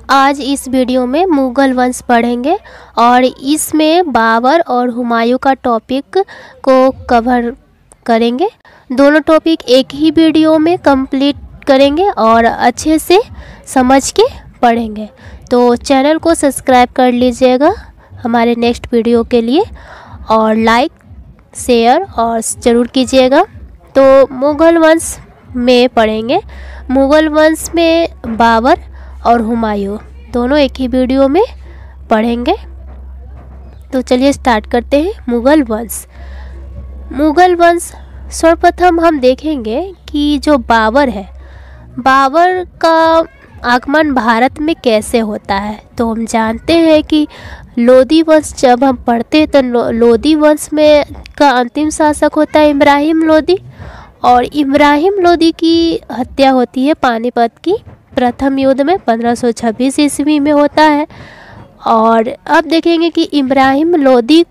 आज इस वीडियो में मुग़ल वंश पढ़ेंगे और इसमें बाबर और हुमायूं का टॉपिक को कवर करेंगे। दोनों टॉपिक एक ही वीडियो में कंप्लीट करेंगे और अच्छे से समझ के पढ़ेंगे। तो चैनल को सब्सक्राइब कर लीजिएगा हमारे नेक्स्ट वीडियो के लिए और लाइक शेयर और ज़रूर कीजिएगा। तो मुग़ल वंश में पढ़ेंगे। मुग़ल वंश में बाबर और हुमायूं दोनों एक ही वीडियो में पढ़ेंगे। तो चलिए स्टार्ट करते हैं। मुग़ल वंश। मुग़ल वंश सर्वप्रथम हम देखेंगे कि जो बाबर है, बाबर का आगमन भारत में कैसे होता है। तो हम जानते हैं कि लोदी वंश जब हम पढ़ते हैं तो लोदी वंश में का अंतिम शासक होता है इब्राहिम लोदी, और इब्राहिम लोदी की हत्या होती है पानीपत की प्रथम युद्ध में 1526 ईस्वी में होता है। और अब देखेंगे कि इब्राहिम लोदी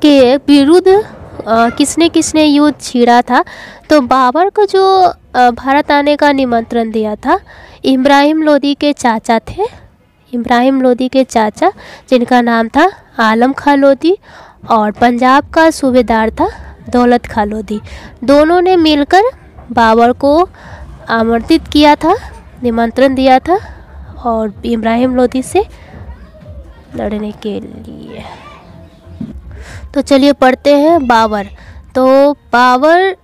के विरुद्ध किसने किसने युद्ध छेड़ा था। तो बाबर को जो भारत आने का निमंत्रण दिया था इब्राहिम लोदी के चाचा थे। इब्राहिम लोदी के चाचा जिनका नाम था आलम खां लोदी, और पंजाब का सूबेदार था दौलत खां लोदी। दोनों ने मिलकर बाबर को आमंत्रित किया था, निमंत्रण दिया था और इब्राहिम लोदी से लड़ने के लिए। तो चलिए पढ़ते हैं बाबर। तो बाबर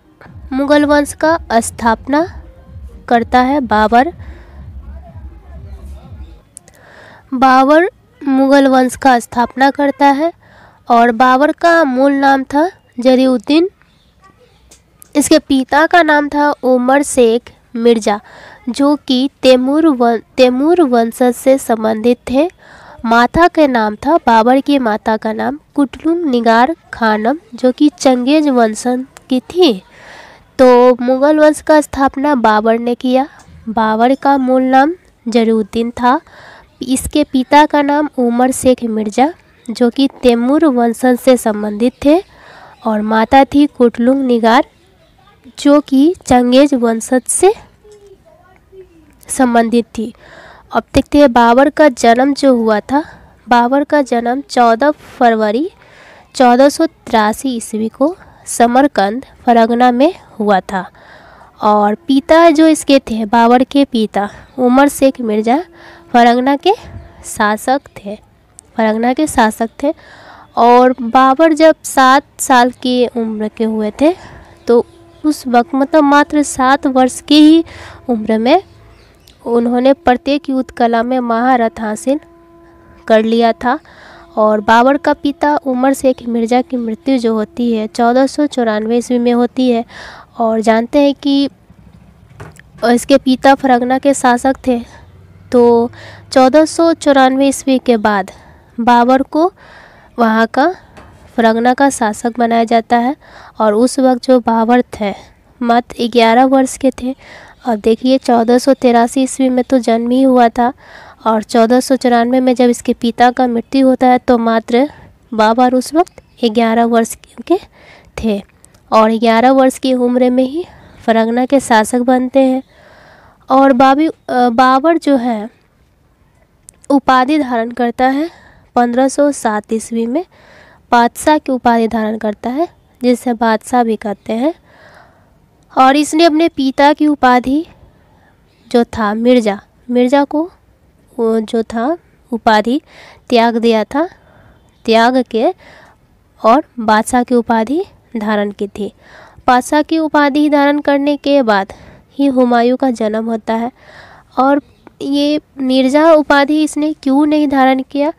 मुग़ल वंश का स्थापना करता है। बाबर मुग़ल वंश का स्थापना करता है और बाबर का मूल नाम था जरीउद्दीन। इसके पिता का नाम था उमर शेख मिर्ज़ा, जो कि तैमूर वंशज से संबंधित थे। माता के नाम था, बाबर की माता का नाम कुतुब निगार खानम, जो कि चंगेज वंशज की थी। तो मुग़ल वंश का स्थापना बाबर ने किया। बाबर का मूल नाम जरीउद्दीन था। इसके पिता का नाम उमर शेख मिर्ज़ा, जो कि तैमूर वंशज से संबंधित थे, और माता थी कुतुब निगार, जो कि चंगेज वंशज से संबंधित थी। अब देखते हैं बाबर का जन्म जो हुआ था। बाबर का जन्म 14 फरवरी 1483 ईस्वी को समरकंद फरगना में हुआ था। और पिता जो इसके थे, बाबर के पिता उमर शेख मिर्ज़ा फरगना के शासक थे। और बाबर जब 7 साल की उम्र के हुए थे तो उस वक्त मतलब मात्र 7 वर्ष की ही उम्र में उन्होंने प्रत्येक युद्ध कला में महारथ हासिल कर लिया था। और बाबर का पिता उमर शेख मिर्ज़ा की मृत्यु जो होती है 1494 ईस्वी में होती है। और जानते हैं कि इसके पिता फरगना के शासक थे। तो 1494 ईस्वी के बाद बाबर को वहाँ का फरगना का शासक बनाया जाता है। और उस वक्त जो बाबर थे मात्र 11 वर्ष के थे। अब देखिए 1483 ईस्वी में तो जन्म ही हुआ था, और 1494 में जब इसके पिता का मृत्यु होता है तो मात्र बाबर उस वक्त 11 वर्ष के थे। और 11 वर्ष की उम्र में ही फरगना के शासक बनते हैं। और बाबर जो है उपाधि धारण करता है 1507 ईस्वी में। बादशाह की उपाधि धारण करता है, जिसे बादशाह भी कहते हैं। और इसने अपने पिता की उपाधि जो था मिर्ज़ा को जो था उपाधि त्याग दिया था, त्याग के और बादशाह की उपाधि धारण की थी। बादशाह की उपाधि धारण करने के बाद ही हुमायूं का जन्म होता है। और ये मिर्ज़ा उपाधि इसने क्यों नहीं धारण किया,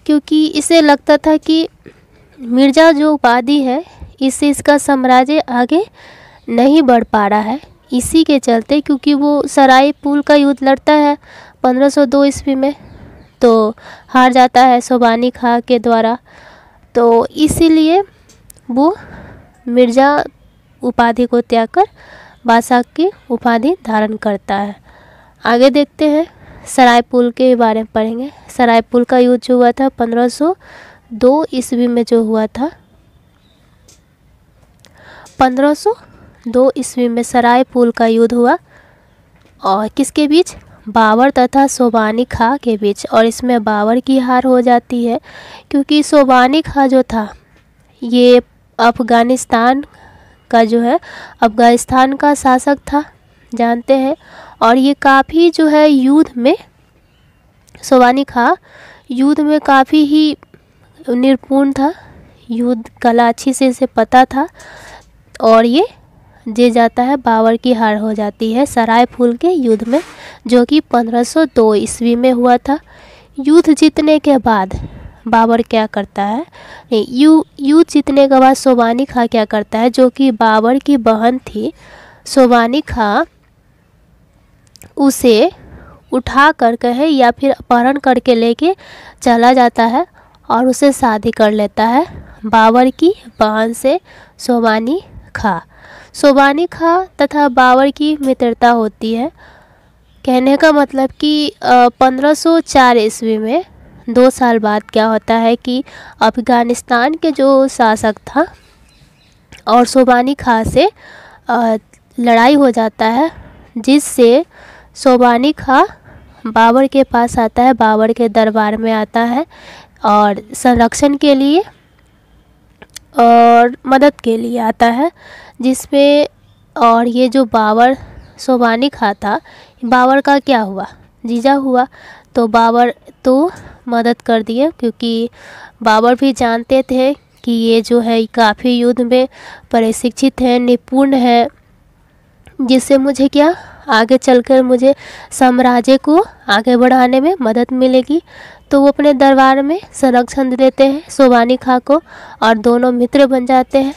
क्योंकि इसे लगता था कि मिर्ज़ा जो उपाधि है इससे इसका साम्राज्य आगे नहीं बढ़ पा रहा है। इसी के चलते, क्योंकि वो सराय पुल का युद्ध लड़ता है 1502 ईस्वी में, तो हार जाता है सोबानी खां के द्वारा। तो इसीलिए वो मिर्ज़ा उपाधि को त्याग कर बादशाह की उपाधि धारण करता है। आगे देखते हैं, सराय पुल के बारे में पढ़ेंगे। सराय पुल का युद्ध जो हुआ था 1502 ईस्वी में जो हुआ था, 1502 ईस्वी में सराय पुल का युद्ध हुआ। और किसके बीच? बाबर तथा सोबानी खां के बीच, और इसमें बाबर की हार हो जाती है क्योंकि सोबानी खां जो था ये अफ़गानिस्तान का जो है अफ़गानिस्तान का शासक था, जानते हैं। और ये काफ़ी जो है युद्ध में, सोबानी खां युद्ध में काफ़ी ही निपुण था, युद्ध कला अच्छी से इसे पता था, और ये जे जाता है बाबर की हार हो जाती है सराय फूल के युद्ध में, जो कि 1502 ईस्वी में हुआ था। युद्ध जीतने के बाद बाबर क्या करता है, युद्ध जीतने के बाद सोबानी खां क्या करता है, जो कि बाबर की बहन थी सोबानी खां, उसे उठा कर कहे या फिर अपहरण करके लेके चला जाता है और उसे शादी कर लेता है बाबर की बहन से, सोबानी खां। सोबानी खां तथा बाबर की मित्रता होती है। कहने का मतलब कि 1504 ईस्वी में 2 साल बाद क्या होता है कि अफ़गानिस्तान के जो शासक था और सोबानी खां से लड़ाई हो जाता है, जिससे सोबानी खां बाबर के पास आता है, बाबर के दरबार में आता है और संरक्षण के लिए और मदद के लिए आता है, जिसमें और ये जो बाबर सोबानी खां था, बाबर का क्या हुआ, जीजा हुआ, तो बाबर तो मदद कर दिए क्योंकि बाबर भी जानते थे कि ये जो है काफ़ी युद्ध में प्रशिक्षित है, निपुण है, जिससे मुझे क्या आगे चलकर मुझे साम्राज्य को आगे बढ़ाने में मदद मिलेगी। तो वो अपने दरबार में संरक्षण देते हैं सोबानी खां को और दोनों मित्र बन जाते हैं।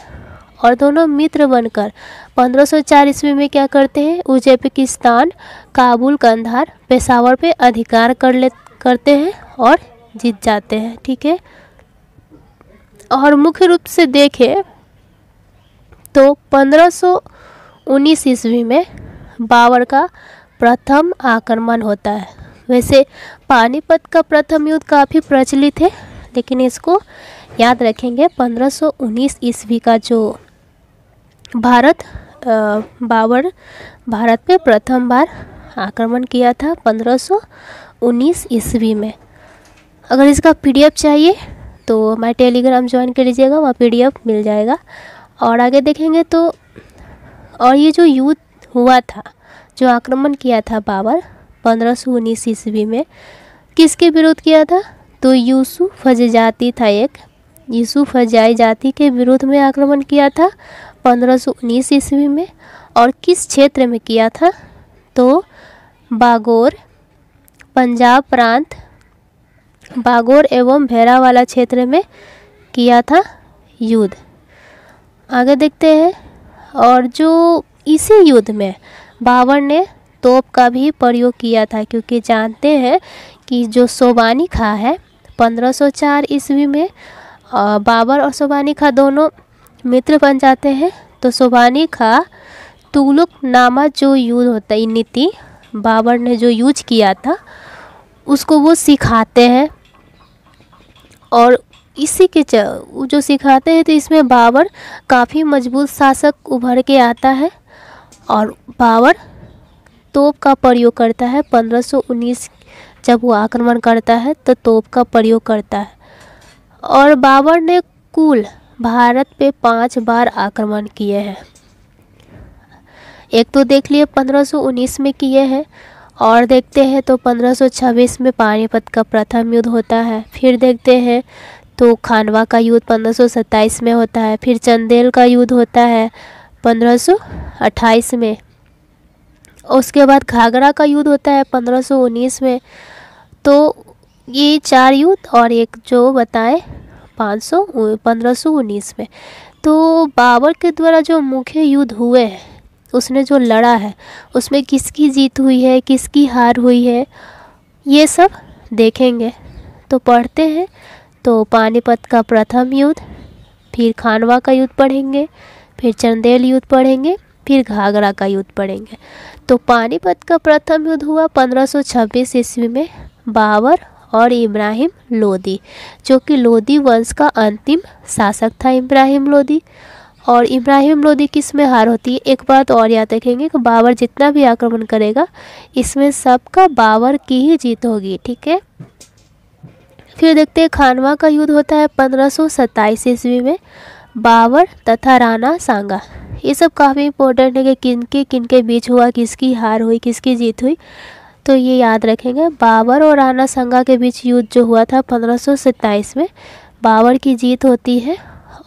और दोनों मित्र बनकर 1504 ईस्वी में क्या करते हैं, उज़्बेकिस्तान, काबुल, कंधार, पेशावर पे अधिकार करते हैं और जीत जाते हैं। ठीक है। और मुख्य रूप से देखें तो 1519 ईस्वी में बाबर का प्रथम आक्रमण होता है। वैसे पानीपत का प्रथम युद्ध काफ़ी प्रचलित है, लेकिन इसको याद रखेंगे 1519 ईस्वी का जो बाबर भारत पे प्रथम बार आक्रमण किया था 1519 ईस्वी में। अगर इसका PDF चाहिए तो मैं टेलीग्राम ज्वाइन कर लीजिएगा, वहाँ PDF मिल जाएगा। और आगे देखेंगे तो और ये जो युद्ध हुआ था, जो आक्रमण किया था बाबर 1519 ईस्वी में, किसके विरोध किया था, तो यूसुफजई जाति था, एक यूसुफजई जाति के विरोध में आक्रमण किया था 1519 ईस्वी में। और किस क्षेत्र में किया था, तो बागोर, पंजाब प्रांत, बागोर एवं भेरावाला क्षेत्र में किया था युद्ध। आगे देखते हैं। और जो इसी युद्ध में बाबर ने तोप का भी प्रयोग किया था, क्योंकि जानते हैं कि जो सोबानी खां है 1504 ईस्वी में बाबर और सोबानी खां दोनों मित्र बन जाते हैं। तो सोबानी खां तुगलक नामा जो युद्ध होता है, नीति बाबर ने जो यूज किया था उसको वो सिखाते हैं, और इसी के जो सिखाते हैं तो इसमें बाबर काफ़ी मजबूत शासक उभर के आता है। और बाबर तोप का प्रयोग करता है 1519, जब वो आक्रमण करता है तो तोप का प्रयोग करता है। और बाबर ने कुल भारत पे 5 बार आक्रमण किए हैं। एक तो देख लिए 1519 में किए हैं, और देखते हैं तो 1526 में पानीपत का प्रथम युद्ध होता है। फिर देखते हैं तो खानवा का युद्ध 1527 में होता है। फिर चंदेल का युद्ध होता है 1528 में। उसके बाद घाघरा का युद्ध होता है 1519 में। तो ये 4 युद्ध और एक जो बताए 1519 में। तो बाबर के द्वारा जो मुख्य युद्ध हुए हैं, उसने जो लड़ा है उसमें किसकी जीत हुई है, किसकी हार हुई है, ये सब देखेंगे। तो पढ़ते हैं तो पानीपत का प्रथम युद्ध, फिर खानवा का युद्ध पढ़ेंगे, फिर चंदेल युद्ध पढ़ेंगे, फिर घाघरा का युद्ध पढ़ेंगे। तो पानीपत का प्रथम युद्ध हुआ 1526 ईस्वी में बाबर और इब्राहिम लोदी, जो कि लोदी वंश का अंतिम शासक था इब्राहिम लोदी। और इब्राहिम लोदी किस में हार होती है। एक बात और याद रखेंगे कि बाबर जितना भी आक्रमण करेगा इसमें सबका बाबर की ही जीत होगी, ठीक है। फिर देखते हैं खानवा का युद्ध होता है 1527 ईस्वी में, बाबर तथा राणा सांगा। ये सब काफ़ी इंपॉर्टेंट है कि किनके बीच हुआ, किसकी हार हुई, किसकी जीत हुई, तो ये याद रखेंगे। बाबर और राणा सांगा के बीच युद्ध जो हुआ था 1527 में, बाबर की जीत होती है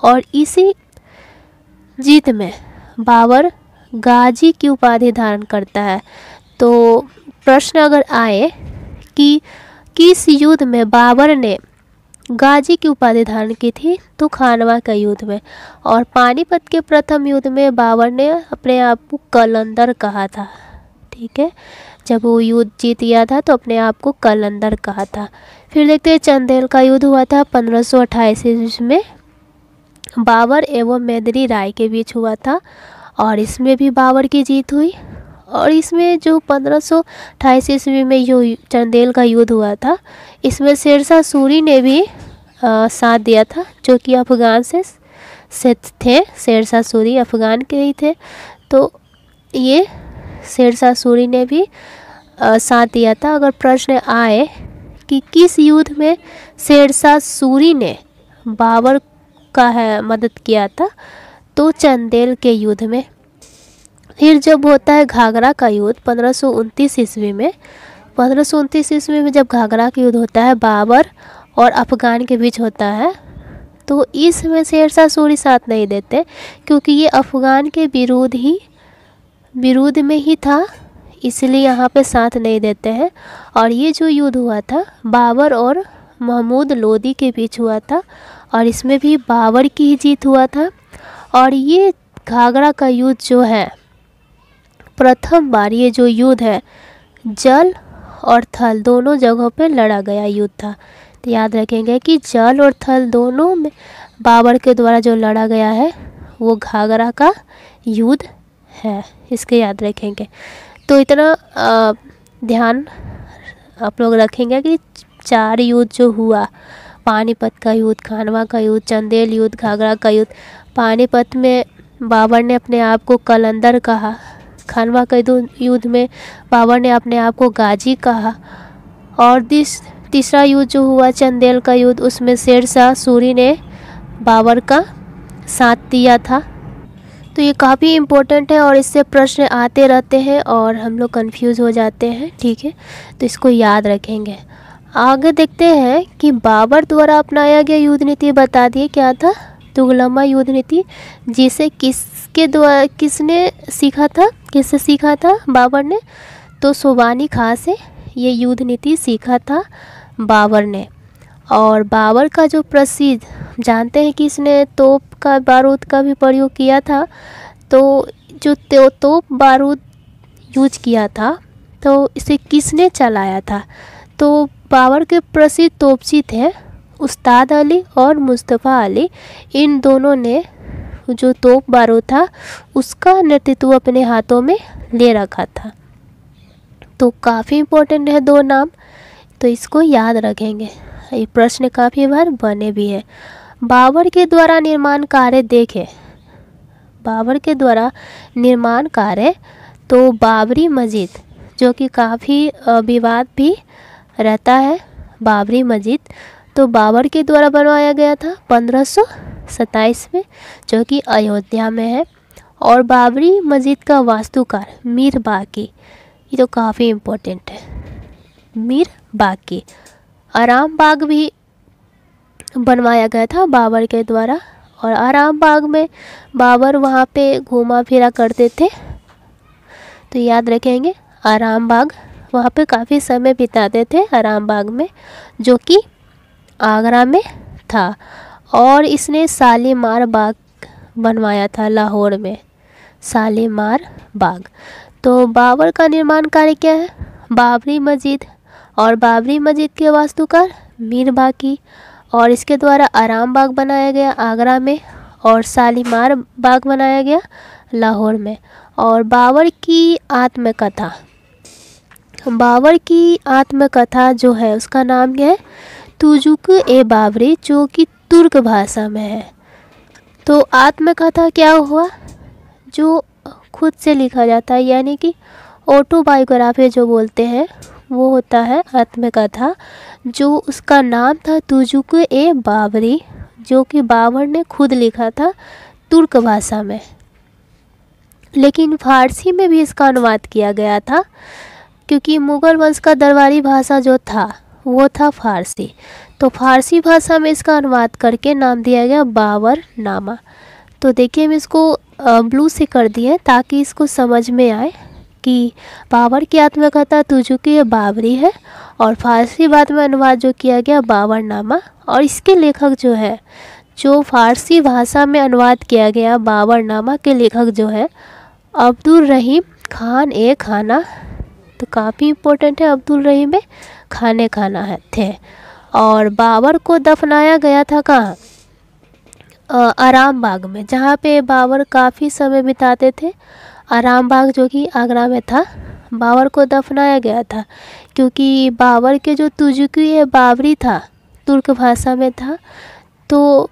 और इसी जीत में बाबर गाजी की उपाधि धारण करता है। तो प्रश्न अगर आए कि किस युद्ध में बाबर ने गाजी की उपाधि धारण की थी, तो खानवा का युद्ध में। और पानीपत के प्रथम युद्ध में बाबर ने अपने आप को कलंदर कहा था, ठीक है। जब वो युद्ध जीत गया था तो अपने आप को कलंदर कहा था। फिर देखते हैं चंदेल का युद्ध हुआ था 1528 ईस्वी में, बाबर एवं मेदरी राय के बीच हुआ था और इसमें भी बाबर की जीत हुई। और इसमें जो 1528 ईस्वी में जो चंदेल का युद्ध हुआ था, इसमें शेरशाह सूरी ने भी साथ दिया था, जो कि अफगान से थे। शेरशाह सूरी अफगान के ही थे, तो ये शेरशाह सूरी ने भी साथ दिया था। अगर प्रश्न आए कि किस युद्ध में शेरशाह सूरी ने बाबर का मदद किया था, तो चंदेल के युद्ध में। फिर जब होता है घाघरा का युद्ध 1529 ईस्वी में, 1529 ईस्वी में जब घाघरा का युद्ध होता है बाबर और अफगान के बीच होता है, तो इसमें शेरशाह सूरी साथ नहीं देते क्योंकि ये अफगान के विरोध में ही था, इसलिए यहाँ पे साथ नहीं देते हैं। और ये जो युद्ध हुआ था बाबर और महमूद लोदी के बीच हुआ था और इसमें भी बाबर की ही जीत हुआ था। और ये घाघरा का युद्ध जो है, प्रथम बार ये जो युद्ध है जल और थल दोनों जगहों पे लड़ा गया युद्ध था। तो याद रखेंगे कि जल और थल दोनों में बाबर के द्वारा जो लड़ा गया है वो घाघरा का युद्ध है, इसके याद रखेंगे। तो इतना ध्यान आप लोग रखेंगे कि 4 युद्ध जो हुआ, पानीपत का युद्ध, खानवा का युद्ध, चंदेल युद्ध, घाघरा का युद्ध। पानीपत में बाबर ने अपने आप को कलंदर कहा, खानवा का युद्ध में बाबर ने अपने आप को गाजी कहा, और तीसरा युद्ध जो हुआ चंदेल का युद्ध, उसमें शेरशाह सूरी ने बाबर का साथ दिया था। तो ये काफ़ी इम्पोर्टेंट है और इससे प्रश्न आते रहते हैं और हम लोग कंफ्यूज हो जाते हैं, ठीक है। तो इसको याद रखेंगे। आगे देखते हैं कि बाबर द्वारा अपनाया गया युद्ध नीति बता दिए क्या था, तुगलमा युद्ध नीति, जिसे किसने सीखा था, किससे सीखा था बाबर ने, तो सोबानी खां से ये युद्ध नीति सीखा था बाबर ने। और बाबर का जो प्रसिद्ध, जानते हैं कि इसने तोप का बारूद का भी प्रयोग किया था, तो जो तोप बारूद यूज किया था तो इसे किसने चलाया था, तो बाबर के प्रसिद्ध तोपची थे उस्ताद अली और मुस्तफ़ा अली। इन दोनों ने जो तोप बारूद था उसका नेतृत्व अपने हाथों में ले रखा था। तो काफ़ी इम्पोर्टेंट है 2 नाम, तो इसको याद रखेंगे। ये प्रश्न काफ़ी बार बने भी है। बाबर के द्वारा निर्माण कार्य देखें, बाबर के द्वारा निर्माण कार्य, तो बाबरी मस्जिद, जो कि काफ़ी विवाद भी रहता है, बाबरी मस्जिद तो बाबर के द्वारा बनवाया गया था 1527 में, जो कि अयोध्या में है। और बाबरी मस्जिद का वास्तुकार मीर बाकी, ये तो काफ़ी इम्पोर्टेंट है, मीर बाकी। आराम बाग भी बनवाया गया था बाबर के द्वारा, और आराम बाग में बाबर वहाँ पे घूमा फिरा करते थे, तो याद रखेंगे आराम बाग, वहाँ पे काफ़ी समय बिताते थे आराम बाग में, जो कि आगरा में था। और इसने शालीमार बाग बनवाया था लाहौर में, शालीमार बाग। तो बाबर का निर्माण कार्य क्या है, बाबरी मस्जिद, और बाबरी मस्जिद के वास्तुकार मीर बाकी, और इसके द्वारा आराम बाग बनाया गया आगरा में और शालीमार बाग बनाया गया लाहौर में। और बाबर की आत्मकथा, बाबर की आत्मकथा जो है उसका नाम क्या है, तुजुक ए बाबरी, जो कि तुर्क भाषा में है। तो आत्मकथा क्या हुआ, जो खुद से लिखा जाता है, यानी कि ऑटोबायोग्राफी जो बोलते हैं वो होता है आत्मकथा। जो उसका नाम था तुजुक-ए-बाबरी, जो कि बाबर ने खुद लिखा था तुर्क भाषा में, लेकिन फारसी में भी इसका अनुवाद किया गया था, क्योंकि मुगल वंश का दरबारी भाषा जो था वो था फारसी। तो फारसी भाषा में इसका अनुवाद करके नाम दिया गया बाबर नामा। तो देखिए हम इसको ब्लू से कर दिए ताकि इसको समझ में आए कि बाबर की आत्मकथा तुजुक-ए-बाबरी है और फारसी बाद में अनुवाद जो किया गया बाबर नामा। और इसके लेखक जो है, जो फारसी भाषा में अनुवाद किया गया बाबर नामा के लेखक जो है अब्दुल रहीम खान-ए-खाना। तो काफ़ी इम्पोर्टेंट है, अब्दुल रहीम खान-ए-खाना है थे। और बाबर को दफनाया गया था कहाँ, आराम बाग में, जहाँ पे बाबर काफ़ी समय बिताते थे। आराम बाग जो कि आगरा में था, बाबर को दफनाया गया था, क्योंकि बाबर के जो तुजुक-ए-बाबरी था तुर्क भाषा में था। तो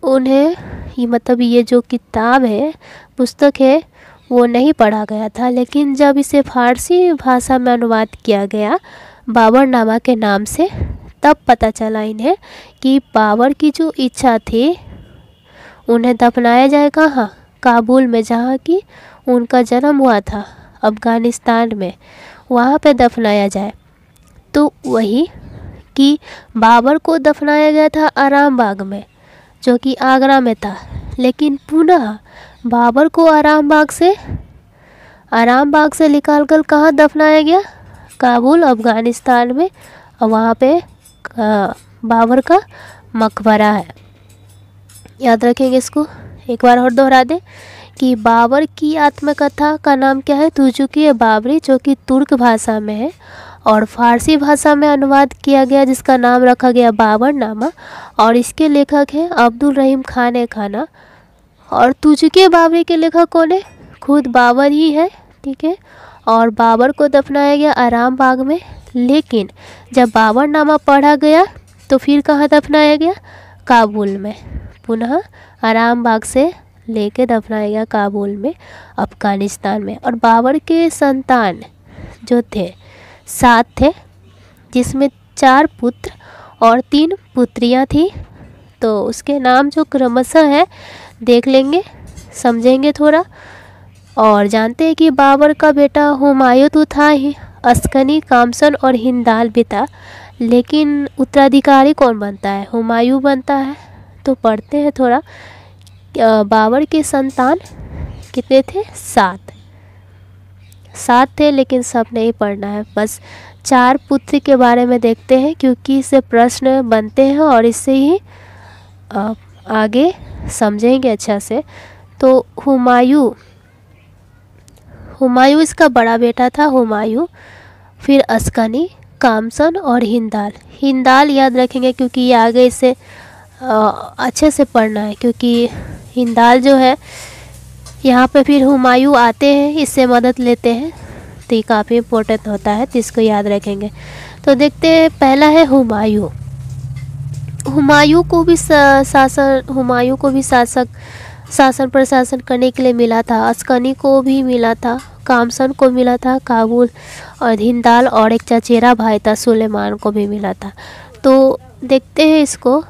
उन्हें ये मतलब ये जो किताब है, पुस्तक है, वो नहीं पढ़ा गया था। लेकिन जब इसे फारसी भाषा में अनुवाद किया गया बाबर नामा के नाम से, तब पता चला इन्हें कि बाबर की जो इच्छा थी उन्हें दफनाया जाए कहाँ, काबुल में, जहाँ की उनका जन्म हुआ था अफ़गानिस्तान में, वहाँ पे दफनाया जाए। तो वही कि बाबर को दफनाया गया था आराम बाग में, जो कि आगरा में था, लेकिन पुनः बाबर को आराम बाग से निकाल कर कहाँ दफनाया गया, काबुल अफ़गानिस्तान में। और वहाँ पे बाबर का मकबरा है। याद रखेंगे इसको, एक बार और दोहरा दें कि बाबर की आत्मकथा का नाम क्या है, तुजुक-ए-बाबरी, जो कि तुर्क भाषा में है और फारसी भाषा में अनुवाद किया गया, जिसका नाम रखा गया बाबर नामा। और इसके लेखक हैं अब्दुल रहीम खान-ए-खाना। और तुजुक-ए-बाबरी के लेखक कौन है, खुद बाबर ही है, ठीक है। और बाबर को दफनाया गया आराम बाग में, लेकिन जब बाबर नामा पढ़ा गया तो फिर कहाँ दफनाया गया, काबुल में। पुनः आराम बाग से लेके दफनाया गया काबुल में, अफ़गानिस्तान में। और बाबर के संतान जो थे 7 थे, जिसमें 4 पुत्र और 3 पुत्रियां थी। तो उसके नाम जो क्रमशः है देख लेंगे, समझेंगे थोड़ा। और जानते हैं कि बाबर का बेटा हुमायूं तो था ही, अस्कनी, कामसन और हिंदाल भी था, लेकिन उत्तराधिकारी कौन बनता है, हुमायूं बनता है। तो पढ़ते हैं थोड़ा। बाबर के संतान कितने थे, 7 थे, लेकिन सब नहीं पढ़ना है, बस 4 पुत्र के बारे में देखते हैं, क्योंकि इससे प्रश्न बनते हैं और इससे ही आगे समझेंगे अच्छा से। तो हुमायूं इसका बड़ा बेटा था हुमायूं, फिर अस्कनी, कामसन और हिंदाल याद रखेंगे, क्योंकि ये आगे इसे अच्छे से पढ़ना है, क्योंकि हिंदाल जो है यहाँ पे फिर हुमायूं आते हैं, इससे मदद लेते हैं, तो ये काफ़ी इम्पोर्टेंट होता है, तो इसको याद रखेंगे। तो देखते हैं, पहला है हुमायूं। हुमायूं को भी शासन प्रशासन करने के लिए मिला था। अस्कनी को भी मिला था, कामसन को मिला था काबुल, और हिंदाल और एक चचेरा भाई था सुलेमान को भी मिला था। तो देखते हैं इसको।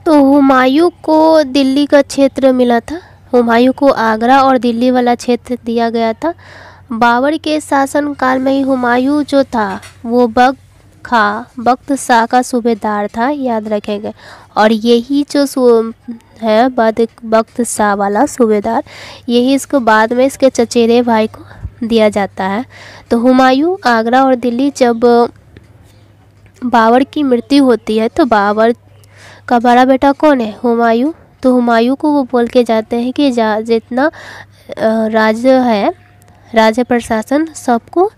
तो हुमायूं को दिल्ली का क्षेत्र मिला था, हुमायूं को आगरा और दिल्ली वाला क्षेत्र दिया गया था। बाबर के शासनकाल में ही हुमायूं जो था वो बख्त शाह का सूबेदार था, याद रखेंगे। और यही जो है बख्त शाह वाला सूबेदार, यही इसको बाद में इसके चचेरे भाई को दिया जाता है। तो हुमायूं, आगरा और दिल्ली, जब बाबर की मृत्यु होती है तो बाबर का बड़ा बेटा कौन है, हुमायूं। तो हुमायूं को वो बोल के जाते हैं कि जितना राज्य है, राज्य प्रशासन सबको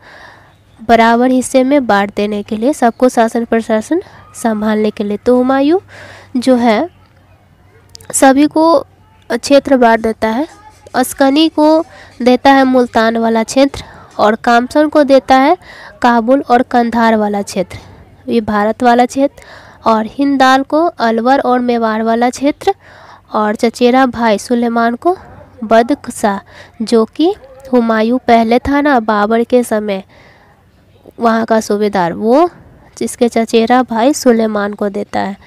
बराबर हिस्से में बांट देने के लिए, सबको शासन प्रशासन संभालने के लिए। तो हुमायूं जो है सभी को क्षेत्र बांट देता है। अस्कनी को देता है मुल्तान वाला क्षेत्र, और कामसन को देता है काबुल और कंधार वाला क्षेत्र, ये भारत वाला क्षेत्र। और हिंदाल को अलवर और मेवाड़ वाला क्षेत्र, और चचेरा भाई सुलेमान को बदख्शा, जो कि हुमायूं पहले था ना बाबर के समय वहाँ का सूबेदार, वो जिसके चचेरा भाई सुलेमान को देता है।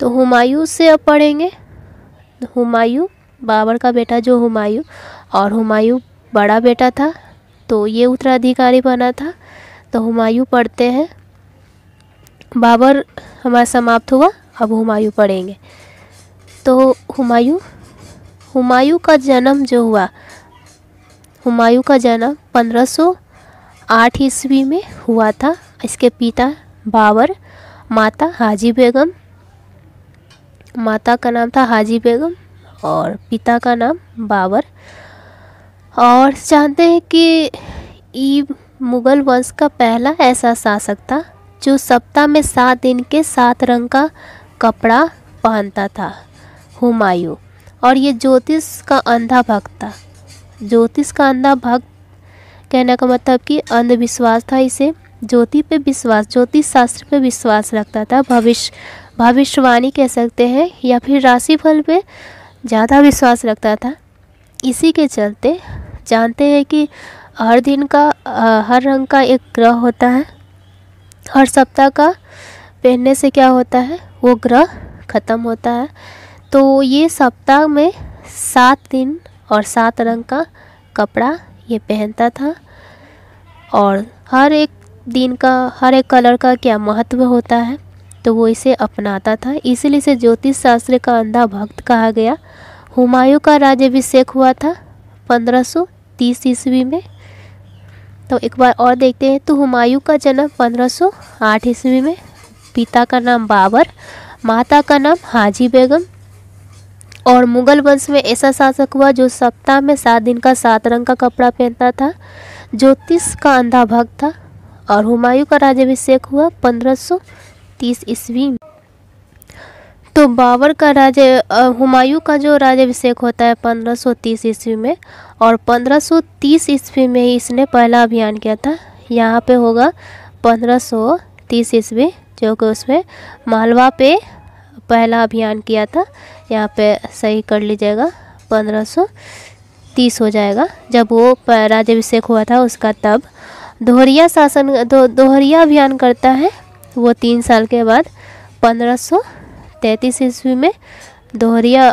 तो हुमायूं से अब पढ़ेंगे। हुमायूं बाबर का बेटा जो हुमायूं, और हुमायूं बड़ा बेटा था तो ये उत्तराधिकारी बना था। तो हुमायूं पढ़ते हैं। बाबर हमारा समाप्त हुआ, अब हुमायूं पढ़ेंगे। तो हुमायूं का जन्म जो हुआ, हुमायूं का जन्म 1508 ईस्वी में हुआ था। इसके पिता बाबर, माता हाजी बेगम, माता का नाम था हाजी बेगम और पिता का नाम बाबर। और जानते हैं कि ये मुग़ल वंश का पहला ऐसा शासक था जो सप्ताह में 7 दिन के 7 रंग का कपड़ा पहनता था, हुमायूं। और ये ज्योतिष का अंधा भक्त था। ज्योतिष का अंधा भक्त कहने का मतलब कि अंधविश्वास था इसे, ज्योति पे विश्वास, ज्योतिष शास्त्र पे विश्वास रखता था, भविष्यवाणी कह सकते हैं, या फिर राशिफल पे ज़्यादा विश्वास रखता था। इसी के चलते जानते हैं कि हर दिन का हर रंग का एक ग्रह होता है, हर सप्ताह का पहनने से क्या होता है, वो ग्रह ख़त्म होता है। तो ये सप्ताह में 7 दिन और 7 रंग का कपड़ा ये पहनता था, और हर एक दिन का हर एक कलर का क्या महत्व होता है तो वो इसे अपनाता था, इसलिए इसे ज्योतिष शास्त्र का अंधा भक्त कहा गया। हुमायूं का राज्याभिषेक हुआ था 1530 ईस्वी में। तो एक बार और देखते हैं। तो हुमायूं का जन्म 1508 ईस्वी में, पिता का नाम बाबर, माता का नाम हाजी बेगम। और मुग़ल वंश में ऐसा शासक हुआ जो सप्ताह में 7 दिन का 7 रंग का कपड़ा पहनता था, ज्योतिष का अंधा भक्त था। और हुमायूं का राज्याभिषेक हुआ 1530 ईस्वी में। तो बाबर का हुमायूं का जो राज्याभिषेक होता है 1530 ईस्वी में, और 1530 ईस्वी में ही इसने पहला अभियान किया था। यहाँ पे होगा 1530 ईस्वी, जो कि उसमें मालवा पे पहला अभियान किया था। यहाँ पे सही कर लीजिएगा, 1530 हो जाएगा जब वो राज्याभिषेक हुआ था उसका। तब दोहरिया अभियान करता है वो 3 साल के बाद 1533 ईस्वी में। दोहरिया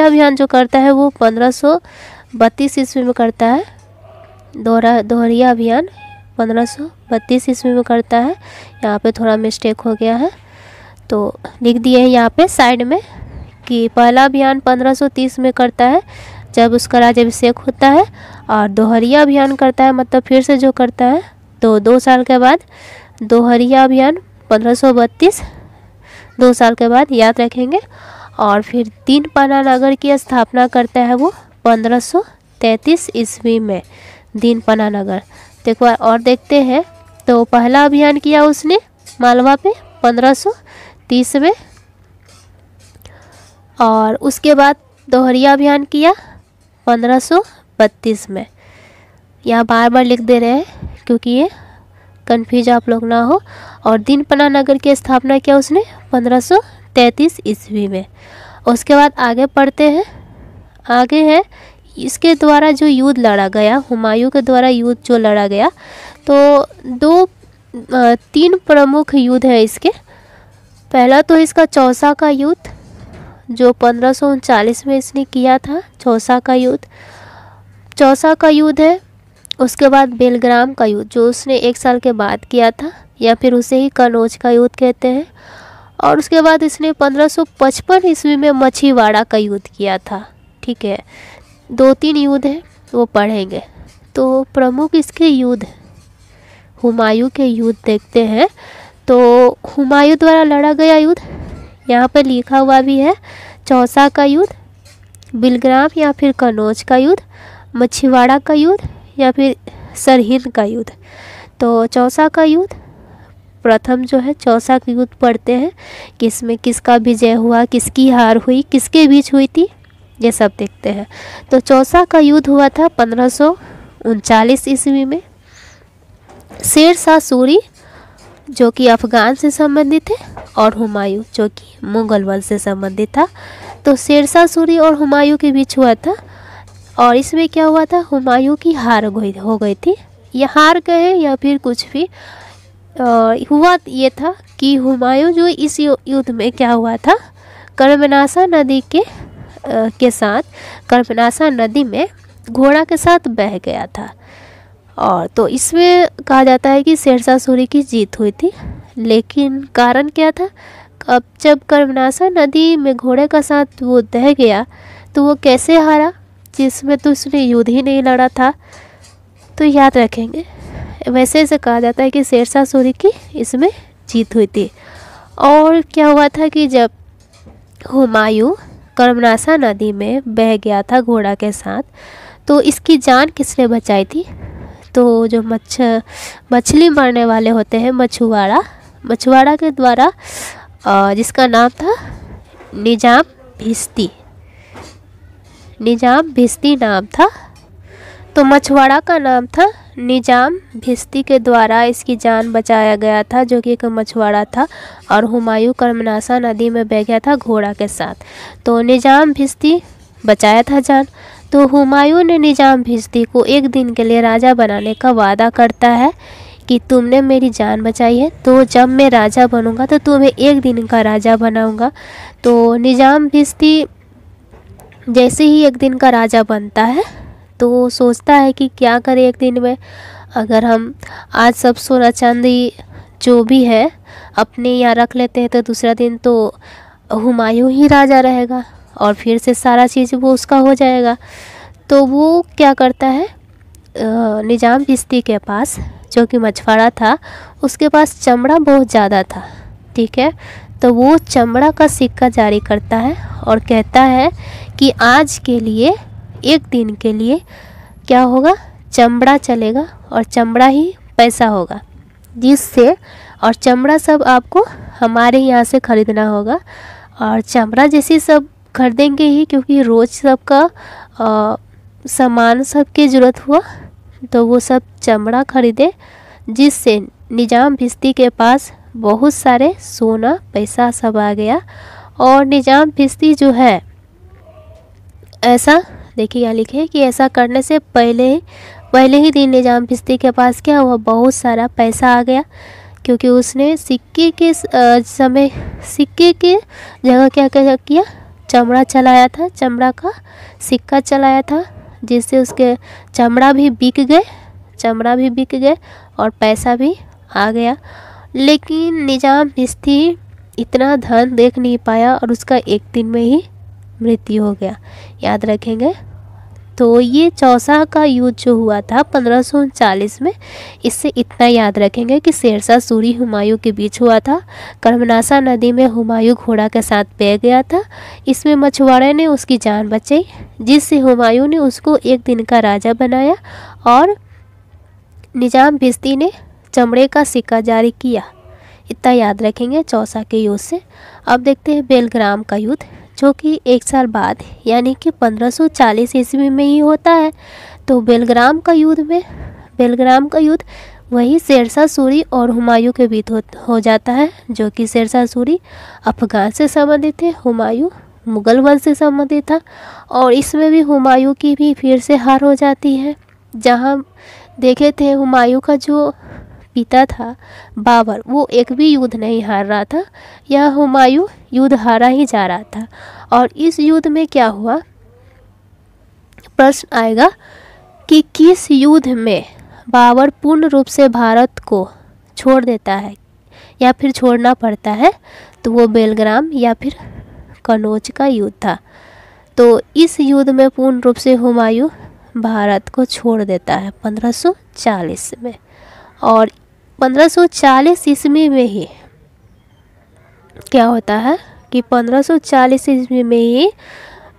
अभियान जो करता है वो 1532 ईस्वी में करता है। दोहरिया अभियान 1532 ईस्वी में करता है। यहाँ पे थोड़ा मिस्टेक हो गया है तो लिख दिए हैं यहाँ पे साइड में कि पहला अभियान 1530 में करता है जब उसका राज्याभिषेक होता है, और दोहरिया अभियान करता है मतलब फिर से जो करता है तो 2 साल के बाद। दोहरिया अभियान 1532 2 साल के बाद, याद रखेंगे। और फिर दीनपाना नगर की स्थापना करता है वो 1533 ईस्वी में, दीनपाना नगर। तो एक बार और देखते हैं। तो पहला अभियान किया उसने मालवा पे 1530 में, और उसके बाद दोहरिया अभियान किया 1532 में। यहाँ बार बार लिख दे रहे हैं क्योंकि ये कन्फ्यूज आप लोग ना हो। और दीनपाना नगर की स्थापना किया उसने 1533 ईस्वी में। उसके बाद आगे पढ़ते हैं। आगे है इसके द्वारा जो युद्ध लड़ा गया, हुमायूं के द्वारा युद्ध जो लड़ा गया, तो 3 प्रमुख युद्ध है इसके। पहला तो इसका चौसा का युद्ध जो 1539 में इसने किया था, चौसा का युद्ध है। उसके बाद बेलग्राम का युद्ध जो उसने 1 साल के बाद किया था, या फिर उसे ही कनौज का युद्ध कहते हैं। और उसके बाद इसने 1555 ईस्वी में मछीवाड़ा का युद्ध किया था। ठीक है, 2-3 युद्ध हैं वो पढ़ेंगे। तो प्रमुख इसके युद्ध, हुमायूं के युद्ध देखते हैं। तो हुमायूं द्वारा लड़ा गया युद्ध यहाँ पर लिखा हुआ भी है, चौसा का युद्ध, बेलग्राम या फिर कनौज का युद्ध, मछीवाड़ा का युद्ध या फिर सरहिंद का युद्ध। तो चौसा का युद्ध प्रथम जो है, चौसा का युद्ध पढ़ते हैं कि इसमें किसका विजय हुआ, किसकी हार हुई, किसके बीच हुई थी, ये सब देखते हैं। तो चौसा का युद्ध हुआ था 1539 ईस्वी में। शेर शाह सूरी जो कि अफ़गान से संबंधित है, और हुमायूं जो कि मुग़ल वंश से संबंधित था। तो शेरशाह सूरी और हुमायूं के बीच हुआ था, और इसमें क्या हुआ था, हुमायूं की हार हो गई थी, या हार गए या फिर कुछ भी हुआ। ये था कि हुमायूं जो इस युद्ध में क्या हुआ था, कर्मनाशा नदी के साथ, कर्मनाशा नदी में घोड़ा के साथ बह गया था। और तो इसमें कहा जाता है कि शेरशाह सूरी की जीत हुई थी। लेकिन कारण क्या था, अब जब कर्मनाशा नदी में घोड़े का साथ वो बह गया तो वो कैसे हारा, जिसमें तो उसने युद्ध ही नहीं लड़ा था। तो याद रखेंगे, वैसे ऐसे कहा जाता है कि शेरशाह सूरी की इसमें जीत हुई थी। और क्या हुआ था कि जब हुमायूं कर्मनाशा नदी में बह गया था घोड़ा के साथ, तो इसकी जान किसने बचाई थी, तो जो मछली मारने वाले होते हैं मछुआरा के द्वारा, जिसका नाम था निजाम भिश्ती नाम था। तो मछुआरा का नाम था निजाम भिश्ती के द्वारा इसकी जान बचाया गया था, जो कि एक मछुआरा था, और हुमायूं कर्मनाशा नदी में बह गया था घोड़ा के साथ। तो निजाम भिश्ती बचाया था जान। तो हुमायूं ने निजाम भिश्ती को एक दिन के लिए राजा बनाने का वादा करता है कि तुमने मेरी जान बचाई है, तो जब मैं राजा बनूंगा तो तुम्हें एक दिन का राजा बनाऊंगा। तो निजाम भिश्ती जैसे ही एक दिन का राजा बनता है तो सोचता है कि क्या करें एक दिन में, अगर हम आज सब सोना चांदी जो भी है अपने यहाँ रख लेते हैं तो दूसरा दिन तो हुमायूं ही राजा रहेगा और फिर से सारा चीज़ वो उसका हो जाएगा। तो वो क्या करता है, निजाम भिश्ती के पास जो कि मछुआरा था उसके पास चमड़ा बहुत ज़्यादा था, ठीक है। तो वो चमड़ा का सिक्का जारी करता है और कहता है कि आज के लिए एक दिन के लिए क्या होगा, चमड़ा चलेगा और चमड़ा ही पैसा होगा, जिससे और चमड़ा सब आपको हमारे यहाँ से ख़रीदना होगा। और चमड़ा जैसे सब खरीदेंगे ही, क्योंकि रोज़ सबका सामान सबकी ज़रूरत हुआ तो वो सब चमड़ा खरीदे, जिससे निजाम भिश्ती के पास बहुत सारे सोना पैसा सब आ गया। और निजाम भिश्ती जो है, ऐसा देखिए क्या लिखे कि ऐसा करने से पहले ही दिन निजाम भिश्ती के पास क्या हुआ, बहुत सारा पैसा आ गया, क्योंकि उसने सिक्के के जगह क्या किया, चमड़ा चलाया था, चमड़ा का सिक्का चलाया था, जिससे उसके चमड़ा भी बिक गए और पैसा भी आ गया। लेकिन निजाम भिश्ती इतना धन देख नहीं पाया और उसका एक दिन में ही मृत्यु हो गया, याद रखेंगे। तो ये चौसा का युद्ध जो हुआ था 1539 में, इससे इतना याद रखेंगे कि शेरशाह सूरी हुमायूं के बीच हुआ था। कर्मनाशा नदी में हुमायूं घोड़ा के साथ बह गया था, इसमें मछुआरे ने उसकी जान बचाई, जिससे हुमायूं ने उसको एक दिन का राजा बनाया और निजाम भिश्ती ने चमड़े का सिक्का जारी किया। इतना याद रखेंगे चौसा के युद्ध से। अब देखते हैं बेलग्राम का युद्ध, जो कि एक साल बाद यानी कि 1540 ईस्वी में ही होता है। तो बेलग्राम का युद्ध वही शेरशाह सूरी और हुमायूं के बीच हो जाता है, जो कि शेरशाह सूरी अफ़गान से संबंधित थे, हुमायूं मुग़ल वंश से संबंधित था। और इसमें भी हुमायूं की भी फिर से हार हो जाती है। जहाँ देखे थे हुमायूं का जो पिता था बाबर, वो एक भी युद्ध नहीं हार रहा था, यह हुमायूं युद्ध हारा ही जा रहा था। और इस युद्ध में क्या हुआ, प्रश्न आएगा कि किस युद्ध में बाबर पूर्ण रूप से भारत को छोड़ देता है या फिर छोड़ना पड़ता है, तो वो बेलग्राम या फिर कनौज का युद्ध था। तो इस युद्ध में पूर्ण रूप से हुमायूं भारत को छोड़ देता है 1540 में। और 1540 ईस्वी में ही क्या होता है कि 1540 ईस्वी में ही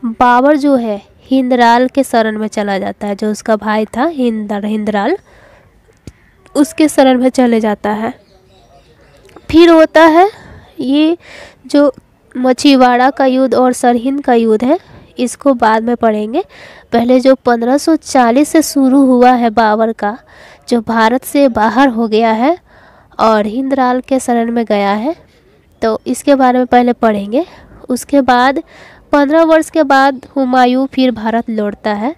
बाबर जो है हिंदराल के शरण में चला जाता है, जो उसका भाई था हिंदराल, उसके शरण में चले जाता है। फिर होता है ये जो मछीवाड़ा का युद्ध और सरहिंद का युद्ध है, इसको बाद में पढ़ेंगे। पहले जो 1540 से शुरू हुआ है बाबर का, जो भारत से बाहर हो गया है और हिंदराल के शरण में गया है। तो इसके बारे में पहले पढ़ेंगे। उसके बाद 15 वर्ष के बाद हुमायूं फिर भारत लौटता है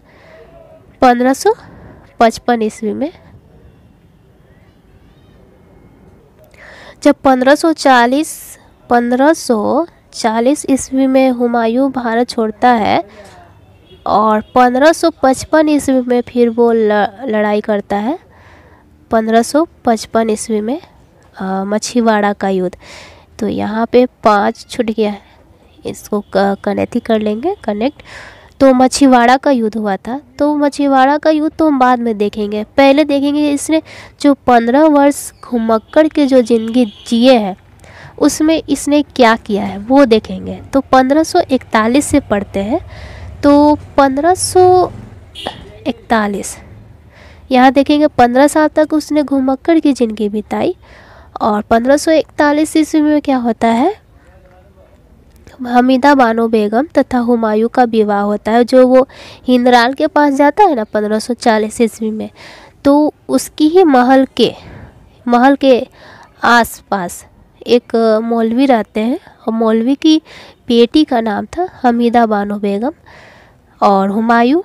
1555 ईस्वी में। जब 1540 ईस्वी में हुमायूं भारत छोड़ता है और 1555 ईस्वी में फिर वो लड़ाई करता है। 1555 ईस्वी में मछीवाड़ा का युद्ध। तो यहाँ पे 5 छूट गया है, इसको कनेक्ट ही कर लेंगे, कनेक्ट। तो मछीवाड़ा का युद्ध हुआ था। तो मछीवाड़ा का युद्ध तो हम बाद में देखेंगे, पहले देखेंगे इसने जो 15 वर्ष घुमक्कड़ के जो ज़िंदगी जिए हैं उसमें इसने क्या किया है वो देखेंगे। तो 1541 से पढ़ते हैं। तो 1541 यहाँ देखेंगे 15 साल तक उसने घुमक्कड़ की ज़िंदगी बिताई। और 1541 ईस्वी में क्या होता है, हमीदा बानो बेगम तथा हुमायूं का विवाह होता है। जो वो हिंदराल के पास जाता है ना 1540 ईस्वी में, तो उसकी ही महल के आसपास एक मौलवी रहते हैं और मौलवी की बेटी का नाम था हमीदा बानो बेगम। और हुमायूं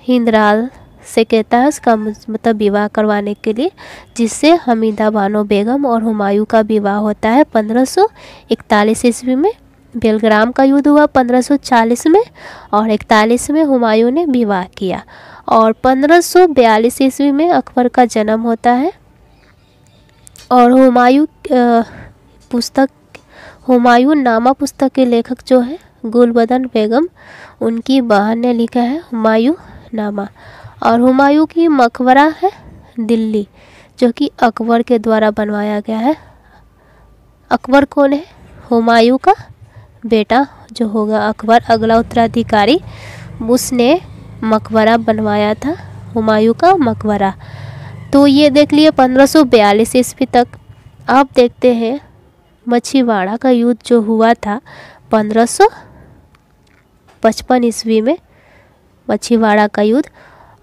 हिंदराल से कहता है उसका मतलब विवाह करवाने के लिए, जिससे हमीदा बानो बेगम और हुमायूं का विवाह होता है 1541 ईस्वी में। बेलग्राम का युद्ध हुआ 1540 में और 41 में हुमायूं ने विवाह किया। और 1542 ईस्वी में अकबर का जन्म होता है। और हुमायूं नामा पुस्तक के लेखक जो है गुलबदन बेगम, उनकी बहन ने लिखा है हुमायूं नामा। और हुमायूं की मकबरा है दिल्ली, जो कि अकबर के द्वारा बनवाया गया है। अकबर कौन है, हुमायूं का बेटा जो होगा अकबर, अगला उत्तराधिकारी, उसने मकबरा बनवाया था, हुमायूं का मकबरा। तो ये देख लिए 1542 ईस्वी तक। अब देखते हैं मछीवाड़ा का युद्ध जो हुआ था 1555 ईस्वी में, मछीवाड़ा का युद्ध।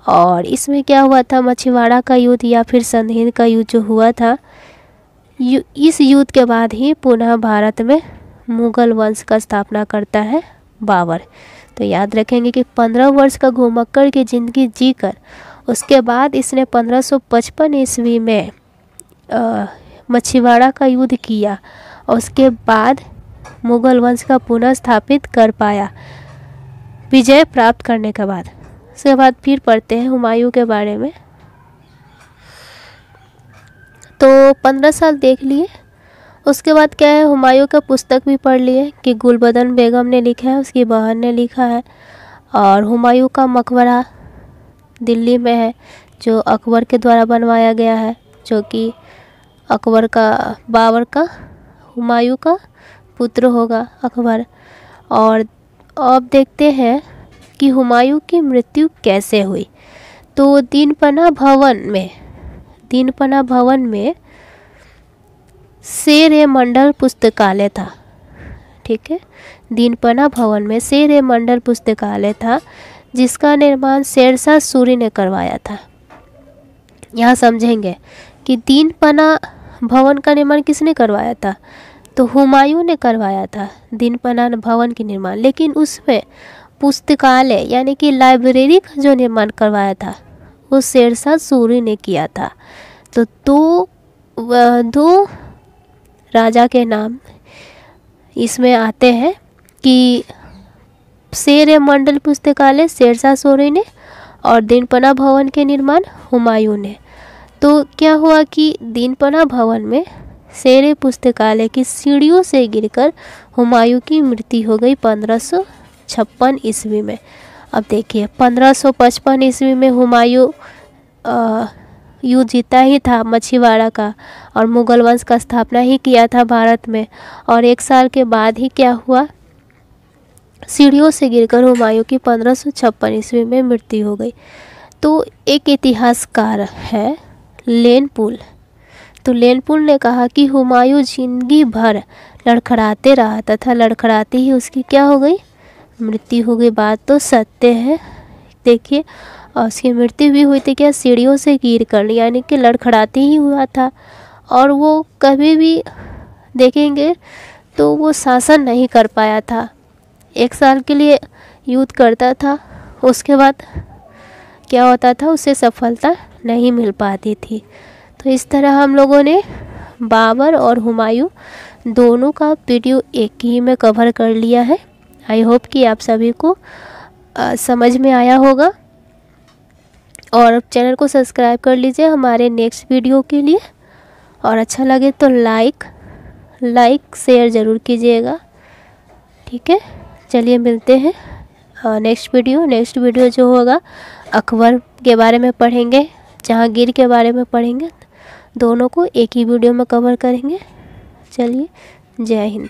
और इसमें क्या हुआ था, मछीवाड़ा का युद्ध या फिर संधिन का युद्ध जो हुआ था, इस युद्ध के बाद ही पुनः भारत में मुगल वंश का स्थापना करता है बाबर। तो याद रखेंगे कि 15 वर्ष का घुमक्कड़ की ज़िंदगी जीकर उसके बाद इसने 1555 ईस्वी में मछीवाड़ा का युद्ध किया और उसके बाद मुगल वंश का पुनः स्थापित कर पाया विजय प्राप्त करने के बाद। उसके बाद फिर पढ़ते हैं हुमायूं के बारे में। तो 15 साल देख लिए। उसके बाद क्या है, हुमायूं का पुस्तक भी पढ़ लिए कि गुलबदन बेगम ने लिखा है, उसकी बहन ने लिखा है। और हुमायूं का मकबरा दिल्ली में है जो अकबर के द्वारा बनवाया गया है, जो कि अकबर का, बाबर का, हुमायूं का पुत्र होगा अकबर। और अब देखते हैं कि हुमायूं की मृत्यु कैसे हुई। तो दीनपना भवन में शेर-ए-मंडल पुस्तकालय था। ठीक है, दीनपना भवन में शेर-ए-मंडल पुस्तकालय था, जिसका निर्माण शेरशाह सूरी ने करवाया था। यहाँ समझेंगे कि दीनपना भवन का निर्माण किसने करवाया था, तो हुमायूं ने करवाया था दीनपना भवन के निर्माण। लेकिन उसमें पुस्तकालय यानी कि लाइब्रेरी का जो निर्माण करवाया था वो शेरशाह सूरी ने किया था। तो दो राजा के नाम इसमें आते हैं कि शेर-ए-मंडल पुस्तकालय शेरशाह सूरी ने और दीनपना भवन के निर्माण हुमायूं ने। तो क्या हुआ कि दीनपना भवन में शेर पुस्तकालय की सीढ़ियों से गिरकर हुमायूं की मृत्यु हो गई 1556 ईस्वी में। अब देखिए 1555 ईस्वी में हुमायूं युद्ध जीता ही था मछीवाड़ा का और मुगल वंश का स्थापना ही किया था भारत में। और 1 साल के बाद ही क्या हुआ, सीढ़ियों से गिरकर हुमायूं की 1556 ईस्वी में मृत्यु हो गई। तो एक इतिहासकार है लेनपुल, तो लेनपुल ने कहा कि हुमायूं जिंदगी भर लड़खड़ाते रहा तथा लड़खड़ाते ही उसकी क्या हो गई, मृत्यु हो गई। बात तो सत्य है। देखिए, और उसकी मृत्यु भी हुई थी क्या, सीढ़ियों से गिर कर, यानी कि लड़खड़ाते ही हुआ था। और वो कभी भी देखेंगे तो वो शासन नहीं कर पाया था। 1 साल के लिए युद्ध करता था, उसके बाद क्या होता था, उसे सफलता नहीं मिल पाती थी। तो इस तरह हम लोगों ने बाबर और हुमायूं दोनों का वीडियो एक ही में कवर कर लिया है। आई होप कि आप सभी को समझ में आया होगा। और चैनल को सब्सक्राइब कर लीजिए हमारे नेक्स्ट वीडियो के लिए, और अच्छा लगे तो लाइक शेयर ज़रूर कीजिएगा। ठीक है, चलिए मिलते हैं नेक्स्ट वीडियो जो होगा अकबर के बारे में पढ़ेंगे, जहांगीर के बारे में पढ़ेंगे। दोनों को एक ही वीडियो में कवर करेंगे। चलिए, जय हिंद।